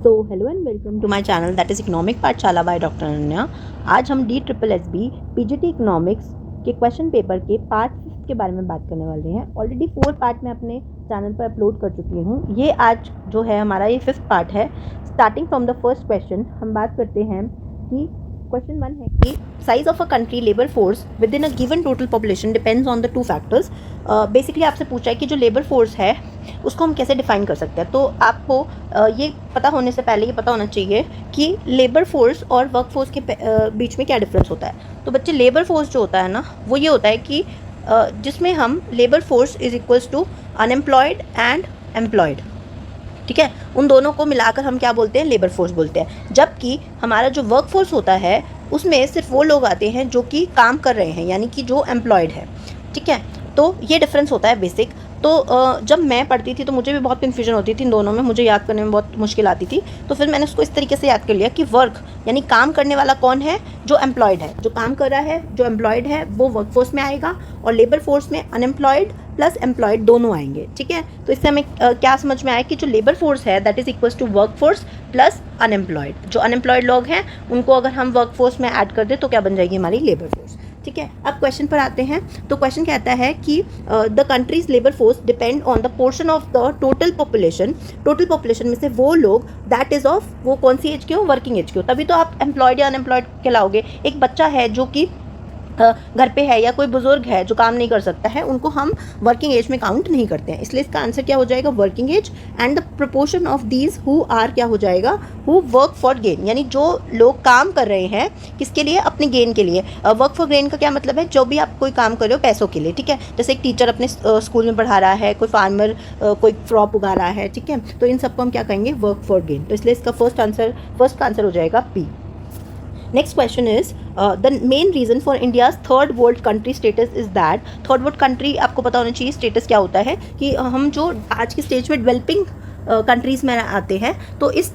So hello and welcome to my channel that is economic Pathshala by doctor Ananya. आज हम DSSB PGT economics के question paper के part 5 के बारे में बात करने वाले हैं। ऑलरेडी 4 पार्ट मैं अपने चैनल पर अपलोड कर चुकी हूँ। ये आज जो है हमारा ये 5th पार्ट है। Starting from the first question हम बात करते हैं कि क्वेश्चन 1 है कि size of a country labour force with in a given total population depends on the 2 factors. Basically आपसे पूछा है कि जो लेबर फोर्स है उसको हम कैसे डिफाइन कर सकते हैं। तो आपको ये पता होने से पहले ये पता होना चाहिए कि लेबर फोर्स और वर्क फोर्स के बीच में क्या डिफरेंस होता है। तो बच्चे लेबर फोर्स जो होता है ना वो ये होता है कि जिसमें हम labour force is equals to unemployed and employed, ठीक है, उन दोनों को मिलाकर हम क्या बोलते हैं, लेबर फोर्स बोलते हैं। जबकि हमारा जो वर्क फोर्स होता है उसमें सिर्फ वो लोग आते हैं जो कि काम कर रहे हैं, यानी कि जो एम्प्लॉयड है, ठीक है। तो ये डिफरेंस होता है बेसिक। तो जब मैं पढ़ती थी तो मुझे भी बहुत कन्फ्यूजन होती थी इन दोनों में, मुझे याद करने में बहुत मुश्किल आती थी। तो फिर मैंने उसको इस तरीके से याद कर लिया कि वर्क यानी काम करने वाला कौन है, जो एम्प्लॉयड है, जो काम कर रहा है, जो एम्प्लॉयड है वो वर्क फोर्स में आएगा, और लेबर फोर्स में अनएम्प्लॉयड प्लस एम्प्लॉयड दोनों आएंगे, ठीक है। तो इससे हमें क्या समझ में आया कि जो लेबर फोर्स है that is equals to work force plus unemployed. जो अनएम्प्लॉयड लोग हैं उनको अगर हम वर्क फोर्स में ऐड कर दें तो क्या बन जाएगी हमारी लेबर फोर्स, ठीक है। अब क्वेश्चन पर आते हैं। तो क्वेश्चन कहता है कि the countries labour force depend on the portion of the total population. Total population में से वो लोग दैट इज ऑफ, वो कौन सी एज के हो, वर्किंग एज के हो, तभी तो आप एम्प्लॉयड या अनएम्प्लॉयड कहलाओगे। एक बच्चा है जो कि घर पे है या कोई बुजुर्ग है जो काम नहीं कर सकता है, उनको हम वर्किंग एज में काउंट नहीं करते हैं। इसलिए इसका आंसर क्या हो जाएगा, working age. And the proportion of these who are क्या हो जाएगा, हु वर्क फॉर गेन, यानी जो लोग काम कर रहे हैं किसके लिए, अपने गेन के लिए। वर्क फॉर गेन का क्या मतलब है, जो भी आप कोई काम कर रहे हो पैसों के लिए, ठीक है। जैसे एक टीचर अपने स्कूल में पढ़ा रहा है, कोई फार्मर कोई क्रॉप उगा रहा है, ठीक है। तो इन सबको हम क्या कहेंगे, वर्क फॉर गेन। तो इसलिए इसका फर्स्ट का आंसर हो जाएगा P. Next question is the main reason for India's third world country status is that third world country आपको पता होना चाहिए स्टेटस क्या होता है, कि हम जो आज की स्टेज में डेवलपिंग कंट्रीज़ में आते हैं। तो इस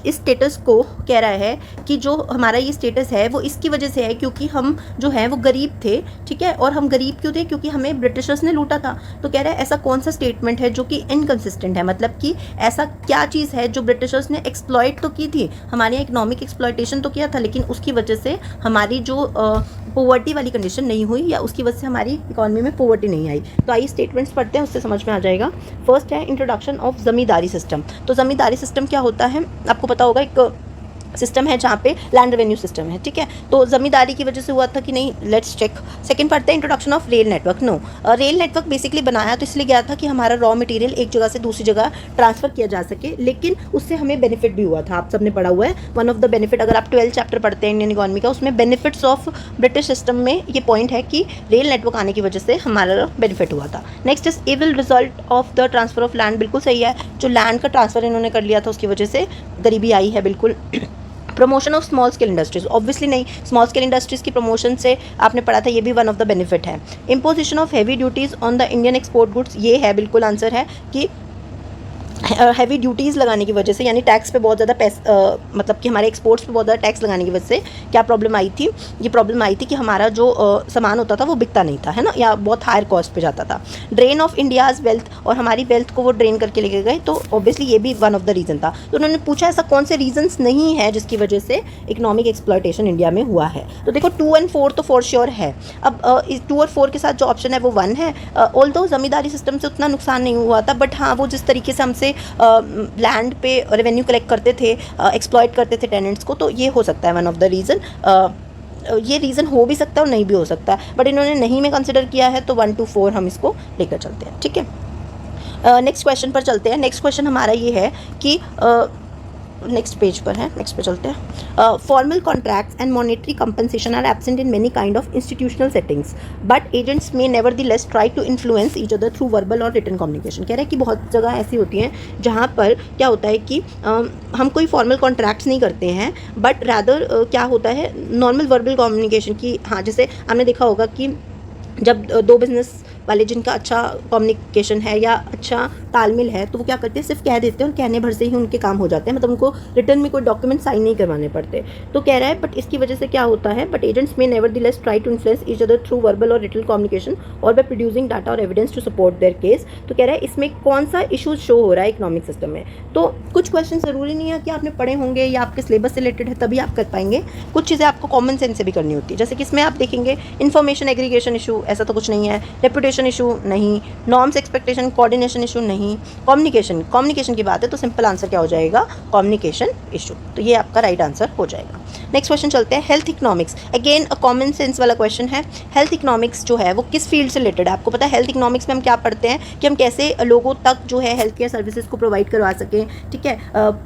स्टेटस को कह रहा है कि जो हमारा ये स्टेटस है वो इसकी वजह से है क्योंकि हम जो है वो गरीब थे, ठीक है। और हम गरीब क्यों थे, क्योंकि हमें ब्रिटिशर्स ने लूटा था। तो कह रहा है ऐसा कौन सा स्टेटमेंट है जो कि इनकन्सिस्टेंट है, मतलब कि ऐसा क्या चीज़ है जो ब्रिटिशर्स ने एक्सप्लॉइट तो की थी, हमारे यहाँ इकोनॉमिक एक्सप्लॉइटेशन तो किया था, लेकिन उसकी वजह से हमारी जो पोवर्टी वाली कंडीशन नहीं हुई, या उसकी वजह से हमारी इकोनॉमी में पोवर्टी नहीं आई। तो आइए स्टेटमेंट्स पढ़ते हैं, उससे समझ में आ जाएगा। फर्स्ट है इंट्रोडक्शन ऑफ जमींदारी सिस्टम। तो जमींदारी सिस्टम क्या होता है, आपको पता होगा, एक सिस्टम है जहाँ पे लैंड रेवेन्यू सिस्टम है, ठीक है। तो जमींदारी की वजह से हुआ था कि नहीं, लेट्स चेक। सेकंड पढ़ते हैं introduction of rail network. No, rail network basically बनाया तो इसलिए गया था कि हमारा रॉ मटेरियल एक जगह से दूसरी जगह ट्रांसफर किया जा सके, लेकिन उससे हमें बेनिफिट भी हुआ था। आप सबने पढ़ा हुआ है, वन ऑफ द बेनिफिट, अगर आप 12 चैप्टर पढ़ते हैं इंडियन इकोनॉमी का, उसमें बेनिफिट्स ऑफ ब्रिटिश सिस्टम में ये पॉइंट है कि रेल नेटवर्क आने की वजह से हमारा बेनिफिट हुआ था। Next is evil result of the transfer of land. बिल्कुल सही है, जो लैंड का ट्रांसफर इन्होंने कर लिया था उसकी वजह से गरीबी आई है, बिल्कुल। Promotion of small scale industries, obviously नहीं, स्मॉल स्केल इंडस्ट्रीज की प्रमोशन से आपने पढ़ा था, ये भी वन ऑफ द बेनिफिट है। Imposition of heavy duties on the Indian export goods, ये है बिल्कुल आंसर है कि हैवी ड्यूटीज़ लगाने की वजह से, यानी टैक्स पे बहुत ज़्यादा मतलब कि हमारे एक्सपोर्ट्स पे बहुत ज़्यादा टैक्स लगाने की वजह से क्या प्रॉब्लम आई थी, ये प्रॉब्लम आई थी कि हमारा जो सामान होता था वो बिकता नहीं था, है ना, या बहुत हायर कॉस्ट पे जाता था। ड्रेन ऑफ इंडियाज़ वेल्थ, और हमारी वेल्थ को वो ड्रेन करके लेके गए, तो ऑब्वियसली ये भी वन ऑफ द रीज़न था। तो उन्होंने पूछा ऐसा कौन से रीजन्स नहीं है जिसकी वजह से इकोनॉमिक एक्सप्लॉयटेशन इंडिया में हुआ है। तो देखो 2 और 4 तो फॉर श्योर है। अब 2 और 4 के साथ जो ऑप्शन है वो 1 है। ऑल्दो जमींदारी सिस्टम से उतना नुकसान नहीं हुआ था, बट हाँ वो जिस तरीके से हमसे लैंड पे रेवेन्यू कलेक्ट करते थे, एक्सप्लॉइट करते थे टेनेंट्स को, तो ये हो सकता है वन ऑफ द रीज़न। ये रीज़न हो भी सकता है और नहीं भी हो सकता है, बट इन्होंने नहीं में कंसिडर किया है, तो 1 to 4 हम इसको लेकर चलते हैं, ठीक है। नेक्स्ट क्वेश्चन पर चलते हैं। नेक्स्ट क्वेश्चन हमारा ये है कि नेक्स्ट पेज पर है, नेक्स्ट पे चलते हैं। Formal contracts and monetary compensation are absent in many kind of institutional settings, but agents में nevertheless try to influence each other through verbal और रिटन कम्युनिकेशन। कह रहे हैं कि बहुत जगह ऐसी होती हैं जहाँ पर क्या होता है कि हम कोई फॉर्मल कॉन्ट्रैक्ट्स नहीं करते हैं, बट रैदर क्या होता है, नॉर्मल वर्बल कम्युनिकेशन की। हाँ, जैसे आपने देखा होगा कि जब दो बिजनेस वाले जिनका अच्छा कम्युनिकेशन है या अच्छा तालमेल है, तो वो क्या करते हैं, सिर्फ कह देते हैं और कहने भर से ही उनके काम हो जाते हैं, मतलब उनको रिटर्न में कोई डॉक्यूमेंट साइन नहीं करवाने पड़ते। तो कह रहा है बट इसकी वजह से क्या होता है, बट एजेंट्स में nevertheless try to influence each other through verbal और रिटन कम्युनिकेशन और बाय प्रोड्यूसिंग डाटा और evidence to support their case. तो कह रहा है इसमें कौन सा इशू शो हो रहा है इकोनॉमिक सिस्टम में। तो कुछ क्वेश्चन ज़रूरी नहीं है कि आपने पढ़े होंगे या आपके सिलेबस से रिलेटेड है तभी आप कर पाएंगे, कुछ चीज़ें आपको कॉमन सेंस से भी करनी होती है। जैसे कि इसमें आप देखेंगे इन्फॉर्मेशन एग्रीगेशन इशू, ऐसा तो कुछ नहीं है, रेपुटेशन इशू नहीं, नॉर्म्स एक्सपेक्टेशन कोऑर्डिनेशन इशू नहीं, कम्युनिकेशन की बात है तो सिंपल आंसर क्या हो जाएगा, कम्युनिकेशन इशू। तो ये आपका राइट आंसर हो जाएगा। नेक्स्ट क्वेश्चन चलते हैं, health economics. Again a common sense वाला क्वेश्चन है। हेल्थ इकोनॉमिक्स जो है वो किस फील्ड से रिलेटेड है, आपको पता है हेल्थ इकोनॉमिक्स में हम क्या पढ़ते हैं कि हम कैसे लोगों तक जो है हेल्थ केयर सर्विसेज को प्रोवाइड करवा सकें, ठीक है।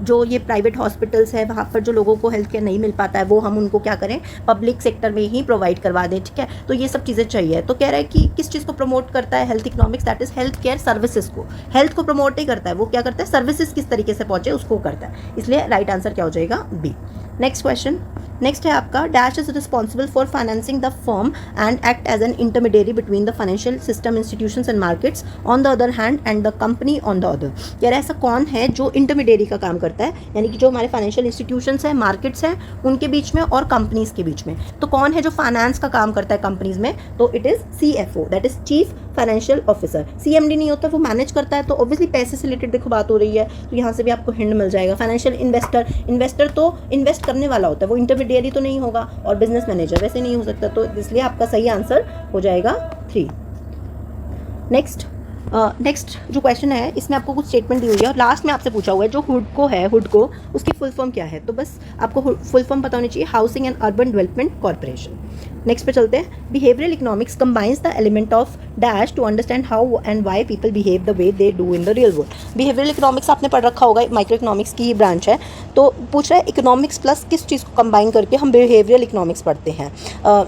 जो ये प्राइवेट हॉस्पिटल्स है वहाँ पर जो लोगों को हेल्थ केयर नहीं मिल पाता है वो हम उनको क्या करें, पब्लिक सेक्टर में ही प्रोवाइड करवा दें, ठीक है। तो ये सब चीज़ें चाहिए। तो कह रहा है कि किस चीज़ को प्रमोट करता है health economics, that is health care services को। हेल्थ को प्रमोट नहीं करता है, वो क्या करता है, सर्विसेज किस तरीके से पहुँचे उसको करता है, इसलिए राइट आंसर क्या हो जाएगा, बी। नेक्स्ट क्वेश्चन, नेक्स्ट है आपका, dash is responsible for financing the firm and act as an intermediary between the financial system institutions and markets on the other hand and the company on the other. कह रहा है ऐसा कौन है जो intermediary का काम करता है, यानी कि जो हमारे फाइनेंशियल इंस्टीट्यूशंस हैं, मार्केट्स हैं, उनके बीच में और कंपनीज के बीच में। तो कौन है जो फाइनेंस का काम करता है कंपनीज में, तो it is CFO, that is chief financial officer. CMD नहीं होता, वो मैनेज करता है। तो ऑब्वियसली पैसे से रिलेटेड देखो बात हो रही है, तो यहाँ से भी आपको हिंट मिल जाएगा। फाइनेंशियल इन्वेस्टर तो इन्वेस्ट करने वाला होता है, वो इंटरमीडिएरी तो नहीं होगा, और बिजनेस मैनेजर वैसे नहीं हो सकता, तो इसलिए आपका सही आंसर हो जाएगा 3। नेक्स्ट जो क्वेश्चन है इसमें आपको कुछ स्टेटमेंट दी हुई है और लास्ट में आपसे पूछा हुआ है जो हुडको है, हुडको उसकी फुल फॉर्म क्या है। तो बस आपको फुल फॉर्म पता होनी चाहिए, housing and urban development corporation. Next पे चलते हैं, behavioural economics combines the element of dash to understand how and why people behave the way they do in the real world. Behavioural economics आपने पढ़ रखा होगा, माइक्रो इकोनॉमिक्स की branch है। तो पूछ रहा है इकोनॉमिक्स प्लस किस चीज़ को कंबाइन करके हम बिहेवियरल इकोनॉमिक्स पढ़ते हैं।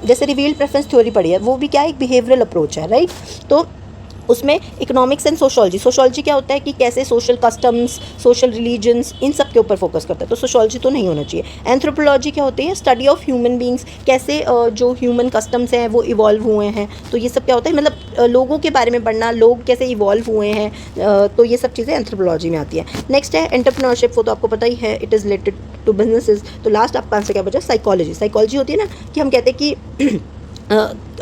जैसे रिवील्ड प्रेफरेंस थ्योरी पढ़ी है, वो भी क्या एक बिहेवियरल अप्रोच है, राइट। तो उसमें इकोनॉमिक्स एंड सोशोलॉजी क्या होता है कि कैसे सोशल कस्टम्स, सोशल रिलीजन्स, इन सब के ऊपर फोकस करता है, तो सोशोलॉजी तो नहीं होना चाहिए। एंथ्रोपोलॉजी क्या होती है, स्टडी ऑफ ह्यूमन बींग्स, कैसे जो ह्यूमन कस्टम्स हैं वो इवॉल्व हुए हैं। तो ये सब क्या होता है, मतलब लोगों के बारे में पढ़ना, लोग कैसे इवॉल्व हुए हैं, तो ये सब चीज़ें एंथ्रोपोलॉजी में आती है। नेक्स्ट है एंटरप्रेन्योरशिप, वो तो आपको पता ही है, it is related to businesses. तो लास्ट आपका आंसर क्या बचा, साइकोलॉजी होती है ना, कि हम कहते हैं कि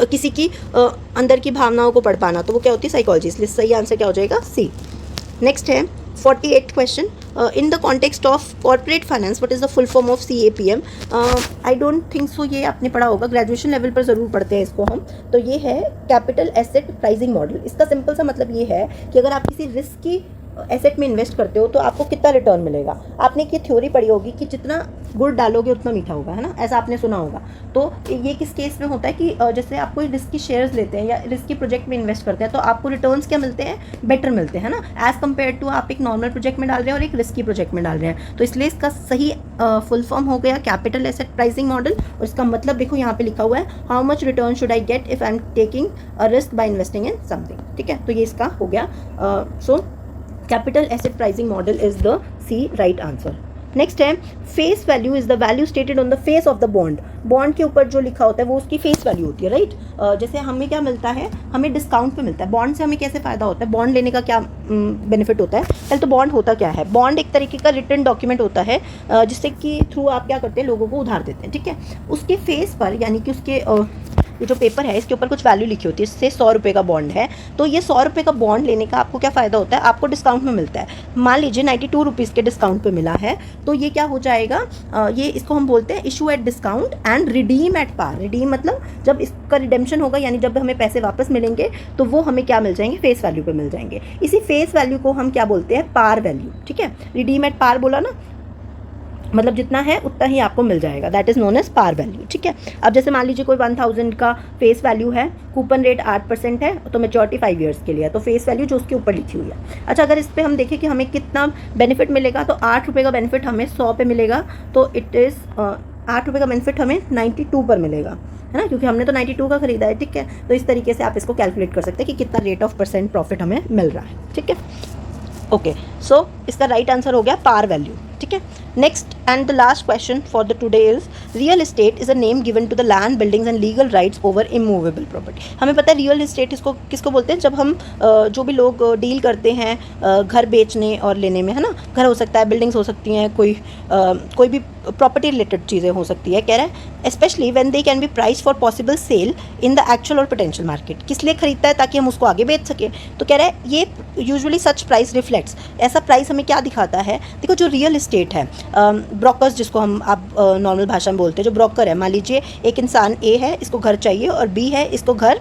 किसी की अंदर की भावनाओं को पढ़ पाना, तो वो क्या होती है, साइकोलॉजी। इसलिए सही आंसर क्या हो जाएगा, सी। नेक्स्ट है 48 question, in the context of corporate finance what is the full form of CAPM। I don't think so ये आपने पढ़ा होगा, ग्रेजुएशन लेवल पर ज़रूर पढ़ते हैं इसको हम। तो ये है कैपिटल एसेट प्राइसिंग मॉडल। इसका सिंपल सा मतलब ये है कि अगर आप किसी रिस्क की एसेट में इन्वेस्ट करते हो तो आपको कितना रिटर्न मिलेगा। आपने एक थ्योरी पढ़ी होगी कि जितना गुड़ डालोगे उतना मीठा होगा, है ना, ऐसा आपने सुना होगा। तो ये किस केस में होता है कि जैसे आप कोई रिस्की शेयर्स लेते हैं या रिस्की प्रोजेक्ट में इन्वेस्ट करते हैं तो आपको रिटर्न्स क्या मिलते हैं, बेटर मिलते हैं ना, एज़ कम्पेयर टू आप एक नॉर्मल प्रोजेक्ट में डाल रहे हैं और एक रिस्की प्रोजेक्ट में डाल रहे हैं। तो इसलिए इसका सही फुल फॉर्म हो गया कैपिटल एसेट प्राइसिंग मॉडल। और इसका मतलब देखो यहाँ पे लिखा हुआ है, how much return should I get if I am taking a risk by investing in something, ठीक है। तो ये इसका हो गया। So capital asset pricing model is the C right answer. Next है face value is the value stated on the face of the bond. Bond के ऊपर जो लिखा होता है वो उसकी फेस वैल्यू होती है, राइट। जैसे हमें क्या मिलता है, हमें डिस्काउंट पे मिलता है। बॉन्ड से हमें कैसे फ़ायदा होता है, बॉन्ड लेने का क्या बेनिफिट होता है। पहले तो बॉन्ड होता क्या है, बॉन्ड एक तरीके का रिटर्न डॉक्यूमेंट होता है जिससे कि थ्रू आप क्या करते हैं, लोगों को उधार देते हैं, ठीक है। उसके फेस पर यानी कि उसके ये जो पेपर है इसके ऊपर कुछ वैल्यू लिखी होती है, इससे 100 रुपये का बॉन्ड है। तो ये 100 रुपये का बॉन्ड लेने का आपको क्या फ़ायदा होता है, आपको डिस्काउंट में मिलता है। मान लीजिए 92 रुपीज़ के डिस्काउंट पे मिला है, तो ये क्या हो जाएगा, ये इसको हम बोलते हैं issue at discount and redeem at par. Redeem मतलब जब इसका रिडेम्पशन होगा, यानी जब हमें पैसे वापस मिलेंगे तो वो हमें क्या मिल जाएंगे, फेस वैल्यू पे मिल जाएंगे। इसी फेस वैल्यू को हम क्या बोलते हैं, पार वैल्यू, ठीक है। रिडीम एट पार बोला ना, मतलब जितना है उतना ही आपको मिल जाएगा, that is known as par value, ठीक है। अब जैसे मान लीजिए कोई 1000 का फेस वैल्यू है, कूपन रेट 8% है, तो मेच्योरिटी 5 ईयर्स के लिए है, तो फेस वैल्यू जो उसके ऊपर लिखी हुई है। अच्छा, अगर इस पर हम देखें कि हमें कितना बेनिफिट मिलेगा, तो 8 रुपये का बेनिफिट हमें 100 पे मिलेगा, तो इट इज़ 8 रुपये का बेनिफिट हमें 92 पर मिलेगा, है ना, क्योंकि हमने तो 92 का खरीदा है, ठीक है। तो इस तरीके से आप इसको कैलकुलेट कर सकते हैं कि कितना रेट ऑफ % प्रॉफिट हमें मिल रहा है, ठीक है। ओके, सो इसका राइट आंसर हो गया पार वैल्यू, ठीक है। Next and the last question for the today is real estate is a name given to the land, buildings and legal rights over immovable property. हमें पता है रियल इस्टेट इसको किसको बोलते हैं, जब हम जो भी लोग डील करते हैं घर बेचने और लेने में, है ना, घर हो सकता है, बिल्डिंग्स हो सकती हैं, कोई भी प्रॉपर्टी रिलेटेड चीज़ें हो सकती है, कह रहा है specially when they can be price for possible sale in the actual और पोटेंशियल मार्केट. किस लिए खरीदता है, ताकि हम उसको आगे बेच सकें. तो कह रहा है ये यूजुअली सच प्राइस रिफ्लेक्ट्स, ऐसा प्राइस हमें क्या दिखाता है. देखो जो रियल इस्टेट है, ब्रोकर्स जिसको हम आप नॉर्मल भाषा में बोलते हैं, जो ब्रोकर है, मान लीजिए एक इंसान ए है, इसको घर चाहिए, और बी है, इसको घर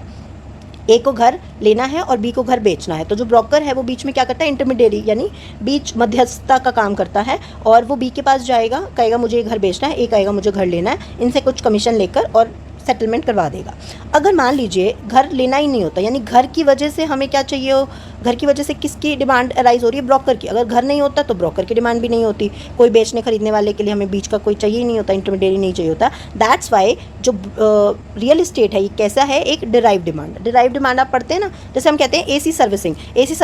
ए को घर लेना है और बी को घर बेचना है. तो जो ब्रोकर है वो बीच में क्या करता है, इंटरमीडिएरी यानी बीच मध्यस्थता का काम करता है, और वो बी के पास जाएगा, कहेगा मुझे घर बेचना है, ए कहेगा मुझे घर लेना है, इनसे कुछ कमीशन लेकर और सेटलमेंट करवा देगा. अगर मान लीजिए घर लेना ही नहीं होता, यानी घर की वजह से हमें क्या चाहिए हो, घर की वजह से किसकी डिमांड अराइज हो रही है, ब्रोकर की. अगर घर नहीं होता तो ब्रोकर की डिमांड भी नहीं होती. कोई बेचने खरीदने वाले के लिए हमें बीच का कोई चाहिए ही नहीं होता, इंटरमीडिएरी नहीं चाहिए होता. दैट्स वाई जो रियल इस्टेट है ये कैसा है, एक डिराइव डिमांड. डिराइव डिमांड आप पढ़ते हैं ना, जैसे हम कहते हैं एसी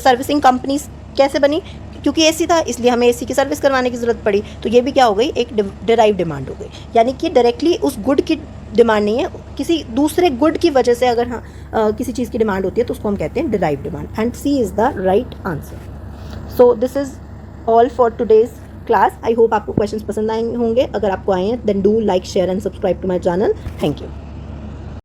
सर्विसिंग कंपनीज कैसे बनी, क्योंकि एसी था इसलिए हमें एसी की सर्विस करवाने की ज़रूरत पड़ी. तो ये भी क्या हो गई, एक डिराइव डिमांड हो गई, यानी कि डायरेक्टली उस गुड की डिमांड नहीं है, किसी दूसरे गुड की वजह से अगर किसी चीज़ की डिमांड होती है तो उसको हम कहते हैं derive demand. And C is the right answer. So this is all for today's class. I hope आपको क्वेश्चंस पसंद आए होंगे. अगर आपको आए हैं then do like, share and subscribe to my channel. Thank you.